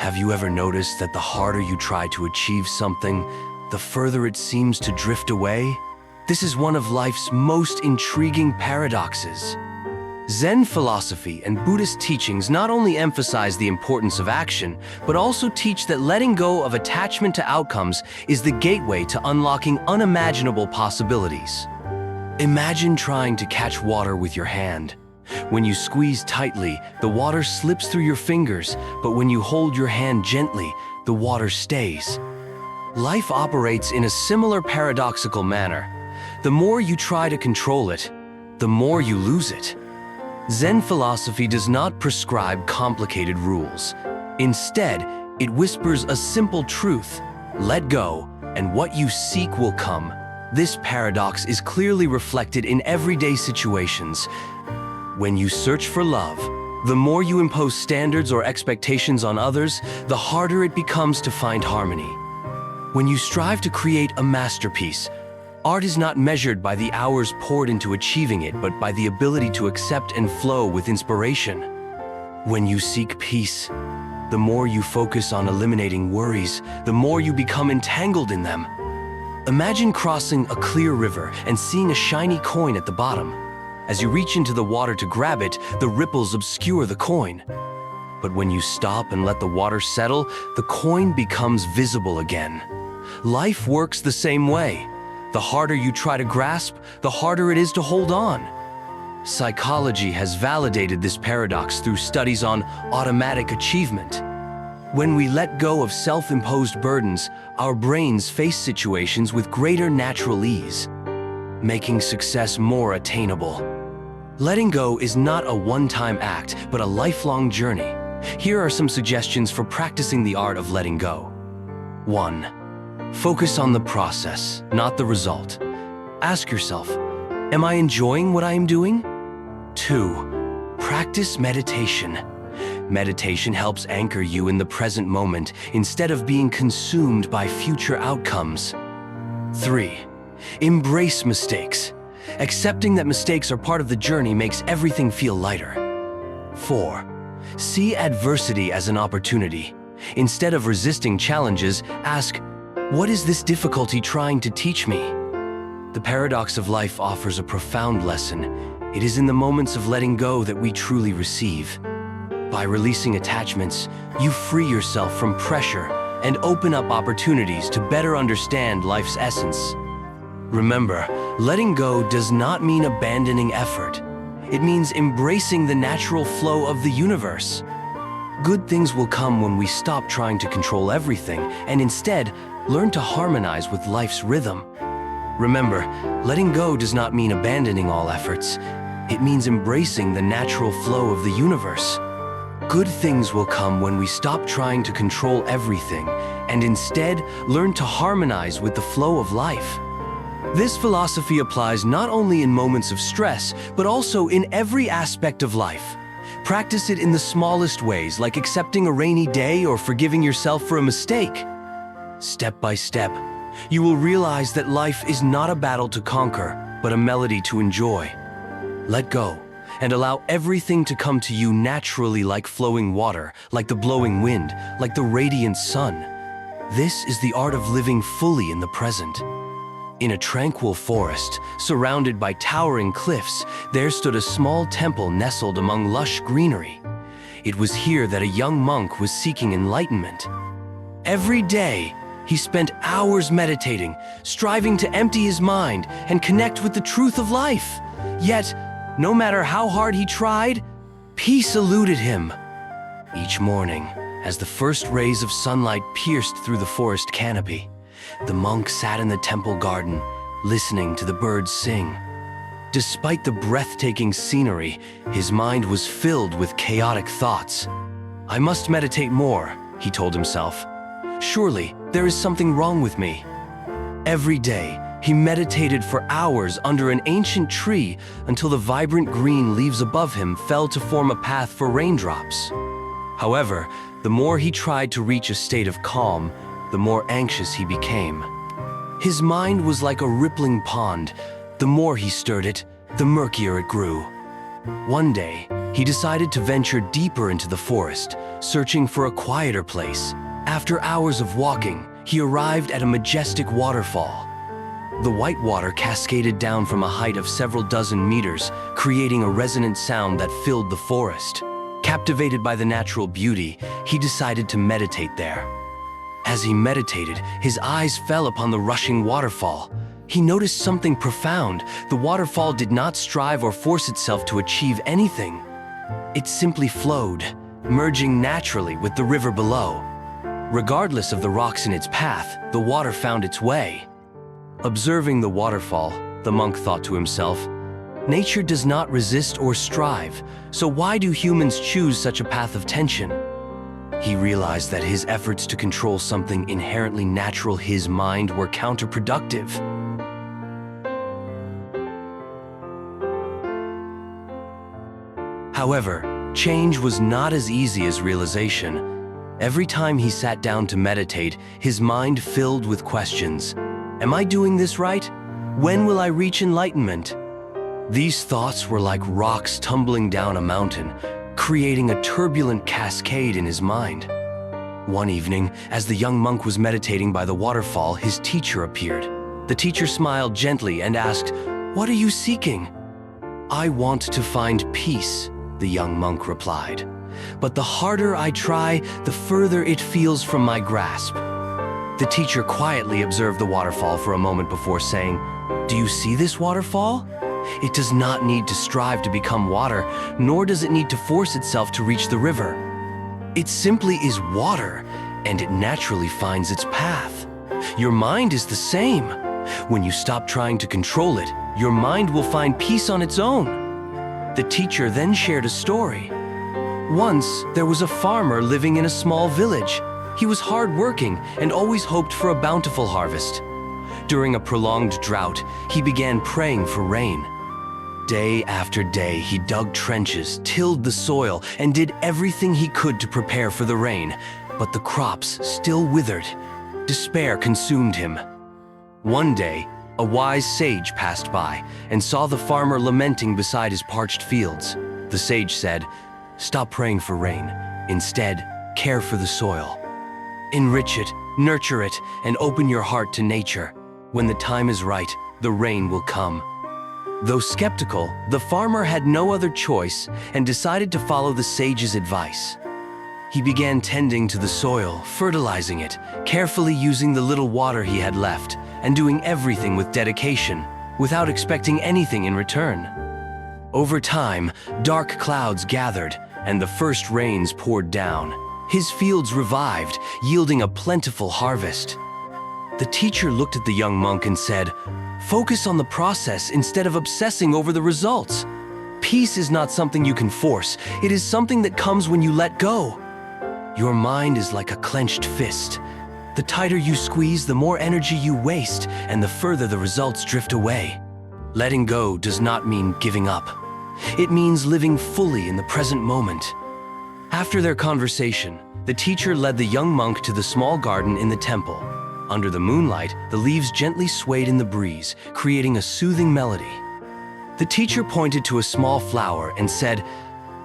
Have you ever noticed that the harder you try to achieve something, the further it seems to drift away? This is one of life's most intriguing paradoxes. Zen philosophy and Buddhist teachings not only emphasize the importance of action, but also teach that letting go of attachment to outcomes is the gateway to unlocking unimaginable possibilities. Imagine trying to catch water with your hand. When you squeeze tightly, the water slips through your fingers, but when you hold your hand gently, the water stays. Life operates in a similar paradoxical manner. The more you try to control it, the more you lose it. Zen philosophy does not prescribe complicated rules. Instead, it whispers a simple truth: let go, and what you seek will come. This paradox is clearly reflected in everyday situations. When you search for love, the more you impose standards or expectations on others, the harder it becomes to find harmony. When you strive to create a masterpiece, art is not measured by the hours poured into achieving it, but by the ability to accept and flow with inspiration. When you seek peace, the more you focus on eliminating worries, the more you become entangled in them. Imagine crossing a clear river and seeing a shiny coin at the bottom. As you reach into the water to grab it, the ripples obscure the coin. But when you stop and let the water settle, the coin becomes visible again. Life works the same way. The harder you try to grasp, the harder it is to hold on. Psychology has validated this paradox through studies on automatic achievement. When we let go of self-imposed burdens, our brains face situations with greater natural ease, making success more attainable. Letting go is not a one-time act, but a lifelong journey. Here are some suggestions for practicing the art of letting go. 1. Focus on the process, not the result. Ask yourself, am I enjoying what I am doing? 2. Practice meditation. Meditation helps anchor you in the present moment instead of being consumed by future outcomes. 3. Embrace mistakes. Accepting that mistakes are part of the journey makes everything feel lighter. 4. See adversity as an opportunity. Instead of resisting challenges, ask, what is this difficulty trying to teach me? The paradox of life offers a profound lesson. It is in the moments of letting go that we truly receive. By releasing attachments, you free yourself from pressure and open up opportunities to better understand life's essence. Remember, letting go does not mean abandoning effort. It means embracing the natural flow of the universe. Good things will come when we stop trying to control everything and instead learn to harmonize with life's rhythm. Remember, letting go does not mean abandoning all efforts. It means embracing the natural flow of the universe. Good things will come when we stop trying to control everything and instead learn to harmonize with the flow of life. This philosophy applies not only in moments of stress, but also in every aspect of life. Practice it in the smallest ways, like accepting a rainy day or forgiving yourself for a mistake. Step by step, you will realize that life is not a battle to conquer, but a melody to enjoy. Let go and allow everything to come to you naturally, like flowing water, like the blowing wind, like the radiant sun. This is the art of living fully in the present. In a tranquil forest, surrounded by towering cliffs, there stood a small temple nestled among lush greenery. It was here that a young monk was seeking enlightenment. Every day, he spent hours meditating, striving to empty his mind and connect with the truth of life. Yet, no matter how hard he tried, peace eluded him. Each morning, as the first rays of sunlight pierced through the forest canopy, the monk sat in the temple garden, listening to the birds sing. Despite the breathtaking scenery, his mind was filled with chaotic thoughts. I must meditate more, he told himself. Surely, there is something wrong with me. Every day, he meditated for hours under an ancient tree until the vibrant green leaves above him fell to form a path for raindrops. However, the more he tried to reach a state of calm, the more anxious he became. His mind was like a rippling pond. The more he stirred it, the murkier it grew. One day, He decided to venture deeper into the forest, searching for a quieter place. After hours of walking, he arrived at a majestic waterfall. The white water cascaded down from a height of several dozen meters, creating a resonant sound that filled the forest. Captivated by the natural beauty, he decided to meditate there. As he meditated, his eyes fell upon the rushing waterfall. He noticed something profound. The waterfall did not strive or force itself to achieve anything. It simply flowed, merging naturally with the river below. Regardless of the rocks in its path, the water found its way. Observing the waterfall, the monk thought to himself, "Nature does not resist or strive, so why do humans choose such a path of tension?" He realized that his efforts to control something inherently natural, his mind, were counterproductive. However, change was not as easy as realization. Every time he sat down to meditate, his mind filled with questions. Am I doing this right? When will I reach enlightenment? These thoughts were like rocks tumbling down a mountain, creating a turbulent cascade in his mind. One evening, as the young monk was meditating by the waterfall, his teacher appeared. The teacher smiled gently and asked, "What are you seeking?" "I want to find peace," the young monk replied. "But the harder I try, the further it feels from my grasp." The teacher quietly observed the waterfall for a moment before saying, "Do you see this waterfall? It does not need to strive to become water, nor does it need to force itself to reach the river. It simply is water, and it naturally finds its path. Your mind is the same. When you stop trying to control it, your mind will find peace on its own." The teacher then shared a story. Once, there was a farmer living in a small village. He was hardworking and always hoped for a bountiful harvest. During a prolonged drought, he began praying for rain. Day after day, he dug trenches, tilled the soil, and did everything he could to prepare for the rain, but the crops still withered. Despair consumed him. One day, a wise sage passed by and saw the farmer lamenting beside his parched fields. The sage said, "Stop praying for rain. Instead, care for the soil. Enrich it, nurture it, and open your heart to nature. When the time is right, the rain will come." Though skeptical, the farmer had no other choice and decided to follow the sage's advice. He began tending to the soil, fertilizing it, carefully using the little water he had left, and doing everything with dedication, without expecting anything in return. Over time, dark clouds gathered, and the first rains poured down. His fields revived, yielding a plentiful harvest. The teacher looked at the young monk and said, "Focus on the process instead of obsessing over the results. Peace is not something you can force. It is something that comes when you let go. Your mind is like a clenched fist. The tighter you squeeze, the more energy you waste, and the further the results drift away. Letting go does not mean giving up. It means living fully in the present moment." After their conversation, the teacher led the young monk to the small garden in the temple. Under the moonlight, the leaves gently swayed in the breeze, creating a soothing melody. The teacher pointed to a small flower and said,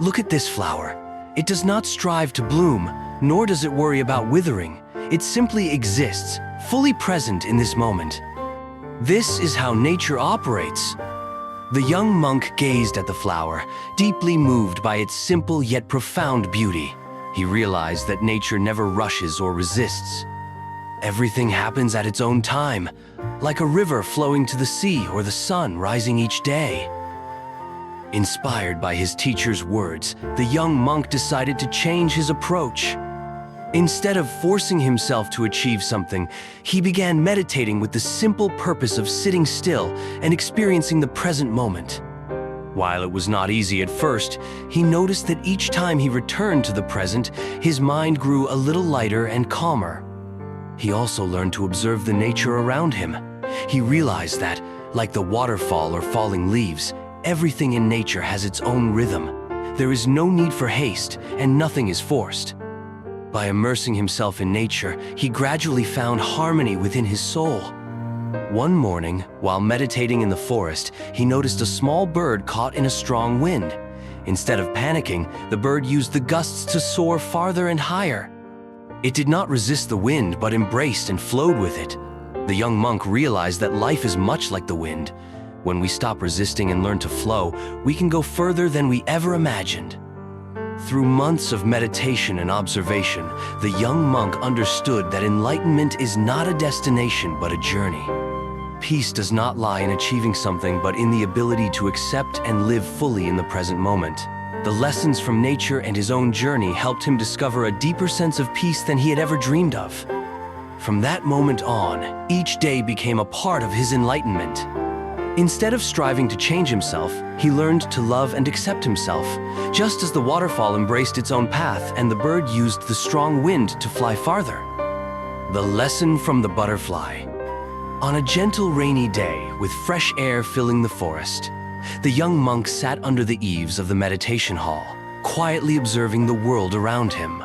"Look at this flower. It does not strive to bloom, nor does it worry about withering. It simply exists, fully present in this moment. This is how nature operates." The young monk gazed at the flower, deeply moved by its simple yet profound beauty. He realized that nature never rushes or resists. Everything happens at its own time, like a river flowing to the sea or the sun rising each day. Inspired by his teacher's words, the young monk decided to change his approach. Instead of forcing himself to achieve something, he began meditating with the simple purpose of sitting still and experiencing the present moment. While it was not easy at first, he noticed that each time he returned to the present, his mind grew a little lighter and calmer. He also learned to observe the nature around him. He realized that, like the waterfall or falling leaves, everything in nature has its own rhythm. There is no need for haste, and nothing is forced. By immersing himself in nature, he gradually found harmony within his soul. One morning, while meditating in the forest, he noticed a small bird caught in a strong wind. Instead of panicking, the bird used the gusts to soar farther and higher. It did not resist the wind, but embraced and flowed with it. The young monk realized that life is much like the wind. When we stop resisting and learn to flow, we can go further than we ever imagined. Through months of meditation and observation, the young monk understood that enlightenment is not a destination but a journey. Peace does not lie in achieving something but in the ability to accept and live fully in the present moment. The lessons from nature and his own journey helped him discover a deeper sense of peace than he had ever dreamed of. From that moment on, each day became a part of his enlightenment. Instead of striving to change himself, he learned to love and accept himself, just as the waterfall embraced its own path and the bird used the strong wind to fly farther. The lesson from the butterfly. On a gentle rainy day, with fresh air filling the forest, the young monk sat under the eaves of the meditation hall, quietly observing the world around him.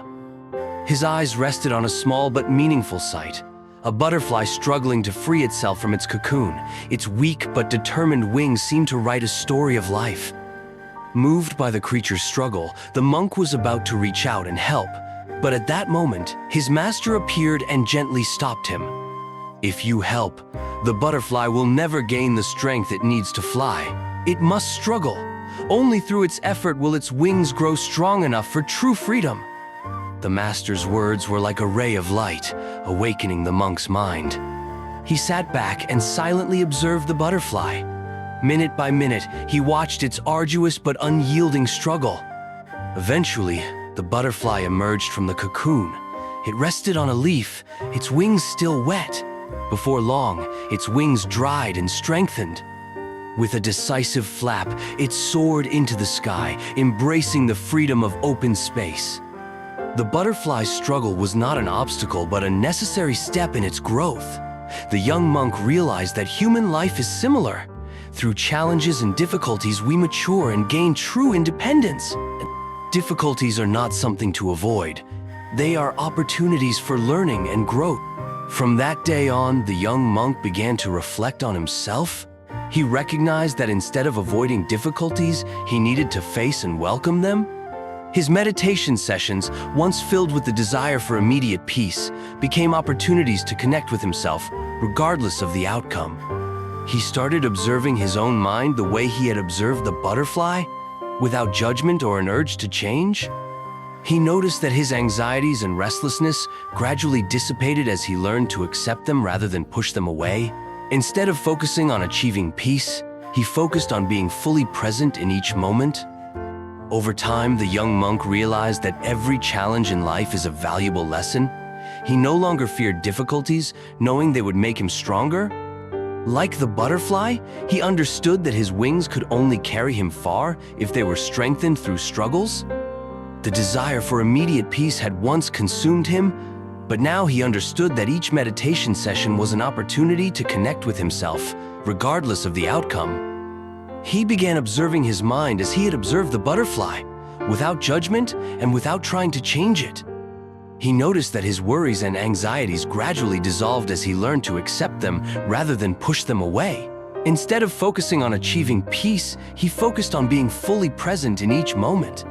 His eyes rested on a small but meaningful sight, a butterfly struggling to free itself from its cocoon. Its weak but determined wings seemed to write a story of life. Moved by the creature's struggle, the monk was about to reach out and help, but at that moment, his master appeared and gently stopped him. If you help, the butterfly will never gain the strength it needs to fly. It must struggle. Only through its effort will its wings grow strong enough for true freedom. The master's words were like a ray of light, awakening the monk's mind. He sat back and silently observed the butterfly. Minute by minute, he watched its arduous but unyielding struggle. Eventually, the butterfly emerged from the cocoon. It rested on a leaf, its wings still wet. Before long, its wings dried and strengthened. With a decisive flap, it soared into the sky, embracing the freedom of open space. The butterfly's struggle was not an obstacle, but a necessary step in its growth. The young monk realized that human life is similar. Through challenges and difficulties, we mature and gain true independence. Difficulties are not something to avoid. They are opportunities for learning and growth. From that day on, the young monk began to reflect on himself. He recognized that instead of avoiding difficulties, he needed to face and welcome them. His meditation sessions, once filled with the desire for immediate peace, became opportunities to connect with himself, regardless of the outcome. He started observing his own mind the way he had observed the butterfly, without judgment or an urge to change. He noticed that his anxieties and restlessness gradually dissipated as he learned to accept them rather than push them away. Instead of focusing on achieving peace, he focused on being fully present in each moment. Over time, the young monk realized that every challenge in life is a valuable lesson. He no longer feared difficulties, knowing they would make him stronger. Like the butterfly, he understood that his wings could only carry him far if they were strengthened through struggles. The desire for immediate peace had once consumed him, but now he understood that each meditation session was an opportunity to connect with himself, regardless of the outcome. He began observing his mind as he had observed the butterfly, without judgment and without trying to change it. He noticed that his worries and anxieties gradually dissolved as he learned to accept them rather than push them away. Instead of focusing on achieving peace, he focused on being fully present in each moment.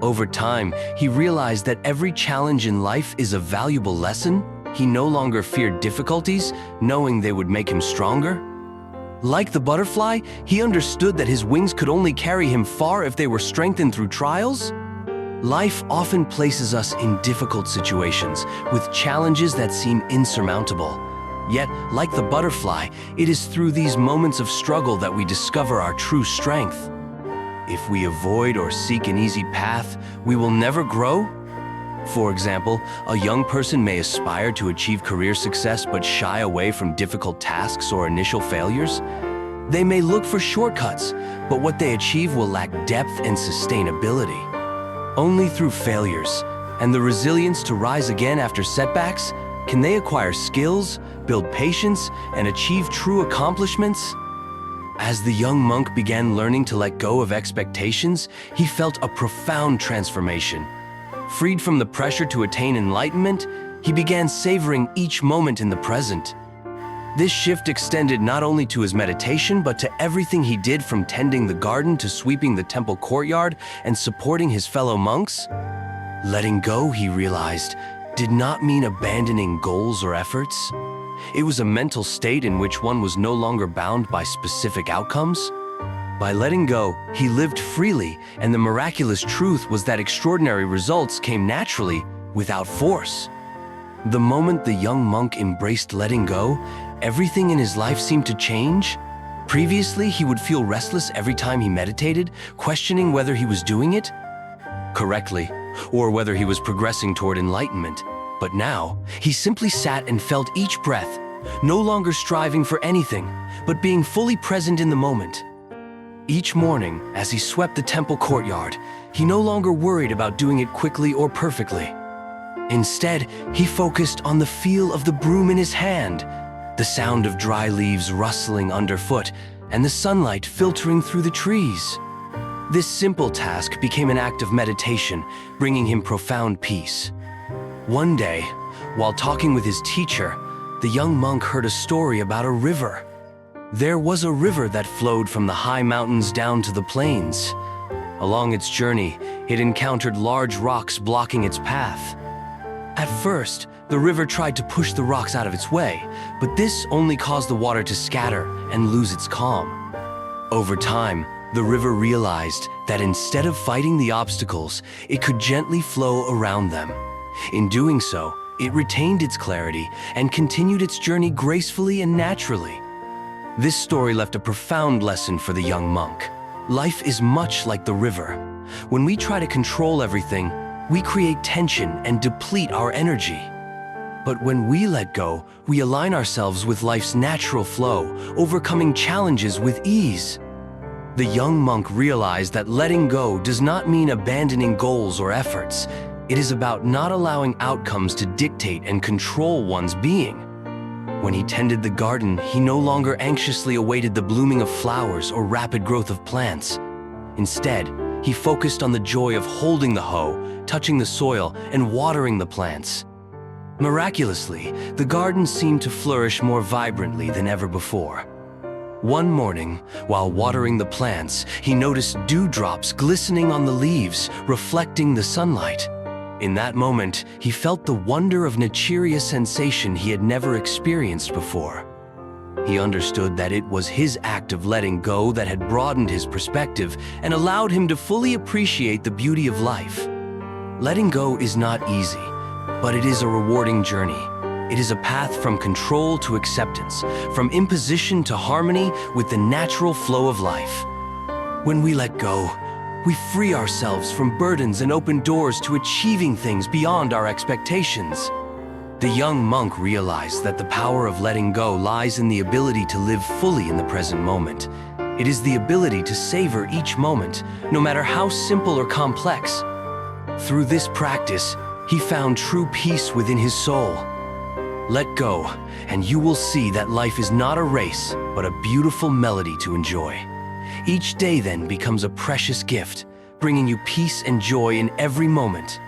Over time, he realized that every challenge in life is a valuable lesson. He no longer feared difficulties, knowing they would make him stronger. Like the butterfly, he understood that his wings could only carry him far if they were strengthened through trials. Life often places us in difficult situations, with challenges that seem insurmountable. Yet, like the butterfly, it is through these moments of struggle that we discover our true strength. If we avoid or seek an easy path, we will never grow. For example, a young person may aspire to achieve career success but shy away from difficult tasks or initial failures. They may look for shortcuts, but what they achieve will lack depth and sustainability. Only through failures and the resilience to rise again after setbacks can they acquire skills, build patience, and achieve true accomplishments. As the young monk began learning to let go of expectations, he felt a profound transformation. Freed from the pressure to attain enlightenment, he began savoring each moment in the present. This shift extended not only to his meditation, but to everything he did, from tending the garden to sweeping the temple courtyard and supporting his fellow monks. Letting go, he realized, did not mean abandoning goals or efforts. It was a mental state in which one was no longer bound by specific outcomes. By letting go, he lived freely, and the miraculous truth was that extraordinary results came naturally, without force. The moment the young monk embraced letting go, everything in his life seemed to change. Previously, he would feel restless every time he meditated, questioning whether he was doing it correctly or whether he was progressing toward enlightenment. But now, he simply sat and felt each breath, no longer striving for anything, but being fully present in the moment. Each morning, as he swept the temple courtyard, he no longer worried about doing it quickly or perfectly. Instead, he focused on the feel of the broom in his hand, the sound of dry leaves rustling underfoot, and the sunlight filtering through the trees. This simple task became an act of meditation, bringing him profound peace. One day, while talking with his teacher, the young monk heard a story about a river. There was a river that flowed from the high mountains down to the plains. Along its journey, it encountered large rocks blocking its path. At first, the river tried to push the rocks out of its way, but this only caused the water to scatter and lose its calm. Over time, the river realized that instead of fighting the obstacles, it could gently flow around them. In doing so, it retained its clarity and continued its journey gracefully and naturally. This story left a profound lesson for the young monk. Life is much like the river. When we try to control everything, we create tension and deplete our energy. But when we let go, we align ourselves with life's natural flow, overcoming challenges with ease. The young monk realized that letting go does not mean abandoning goals or efforts. It is about not allowing outcomes to dictate and control one's being. When he tended the garden, he no longer anxiously awaited the blooming of flowers or rapid growth of plants. Instead, he focused on the joy of holding the hoe, touching the soil, and watering the plants. Miraculously, the garden seemed to flourish more vibrantly than ever before. One morning, while watering the plants, he noticed dewdrops glistening on the leaves, reflecting the sunlight. In that moment, he felt the wonder of a sensation he had never experienced before. He understood that it was his act of letting go that had broadened his perspective and allowed him to fully appreciate the beauty of life. Letting go is not easy, but it is a rewarding journey. It is a path from control to acceptance, from imposition to harmony with the natural flow of life. When we let go, we free ourselves from burdens and open doors to achieving things beyond our expectations. The young monk realized that the power of letting go lies in the ability to live fully in the present moment. It is the ability to savor each moment, no matter how simple or complex. Through this practice, he found true peace within his soul. Let go, and you will see that life is not a race, but a beautiful melody to enjoy. Each day then becomes a precious gift, bringing you peace and joy in every moment.